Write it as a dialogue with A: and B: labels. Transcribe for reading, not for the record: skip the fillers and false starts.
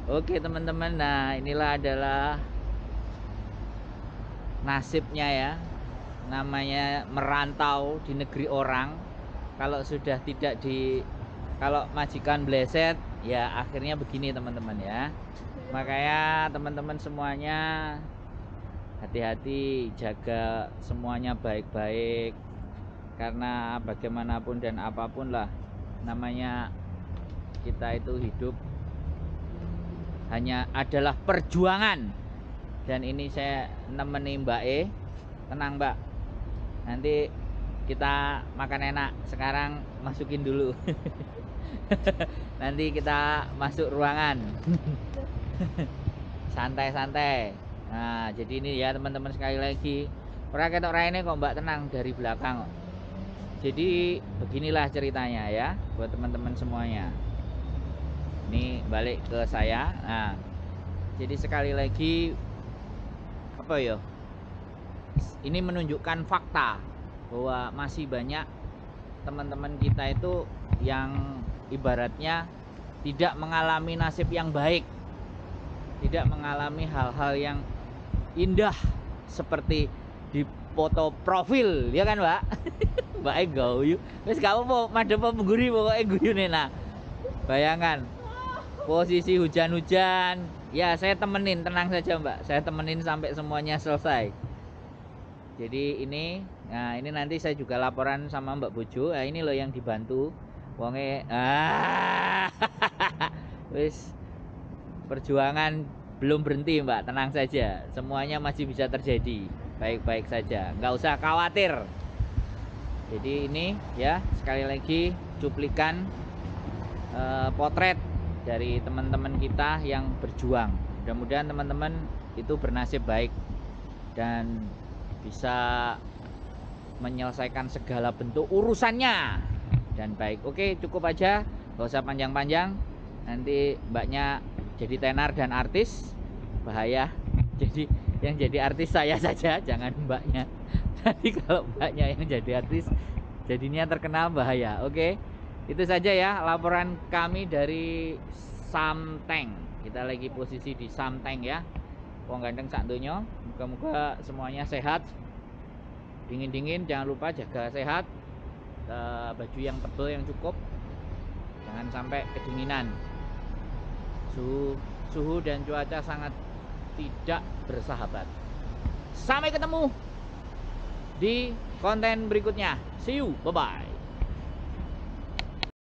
A: Oke teman-teman, nah inilah adalah nasibnya ya, namanya merantau di negeri orang. Kalau sudah tidak kalau majikan bleset ya akhirnya begini teman-teman ya. Makanya teman-teman semuanya hati-hati, jaga semuanya baik-baik, karena bagaimanapun dan apapun lah, namanya kita itu hidup hanya adalah perjuangan. Dan ini saya nemeni Mbak E. Tenang Mbak, nanti kita makan enak. Sekarang masukin dulu. Nanti kita masuk ruangan. Santai-santai. Nah jadi ini ya teman-teman, sekali lagi ora ketok raine kok Mbak, tenang dari belakang kok. Jadi beginilah ceritanya ya buat teman-teman semuanya. Ini balik ke saya. Nah jadi sekali lagi apa ya, ini menunjukkan fakta bahwa masih banyak teman-teman kita itu yang ibaratnya tidak mengalami nasib yang baik, tidak mengalami hal-hal yang indah seperti di foto profil, ya kan Mbak? Mbak guyu wis gak apa-apa, madhep pengguri pokoknya guyune. Nah bayangkan posisi hujan-hujan ya, saya temenin, tenang saja Mbak, saya temenin sampai semuanya selesai. Jadi ini, nah ini nanti saya juga laporan sama Mbak Bojo. Nah ini loh yang dibantu wonge. Wis, perjuangan belum berhenti Mbak, tenang saja, semuanya masih bisa terjadi, baik-baik saja, nggak usah khawatir. Jadi ini ya sekali lagi cuplikan potret dari teman-teman kita yang berjuang. Mudah-mudahan teman-teman itu bernasib baik dan bisa menyelesaikan segala bentuk urusannya dan baik. Oke, cukup aja, gak usah panjang-panjang, nanti mbaknya jadi tenar dan artis, bahaya. Jadi yang jadi artis saya saja, jangan mbaknya. Nanti kalau mbaknya yang jadi artis jadinya terkenal, bahaya. Oke, itu saja ya laporan kami dari Samteng. Kita lagi posisi di Samteng ya, wong ganteng sak donya. Moga-moga semuanya sehat, dingin-dingin, jangan lupa jaga sehat, baju yang tebal yang cukup, jangan sampai kedinginan. Suhu dan cuaca sangat tidak bersahabat. Sampai ketemu di konten berikutnya. See you, bye bye.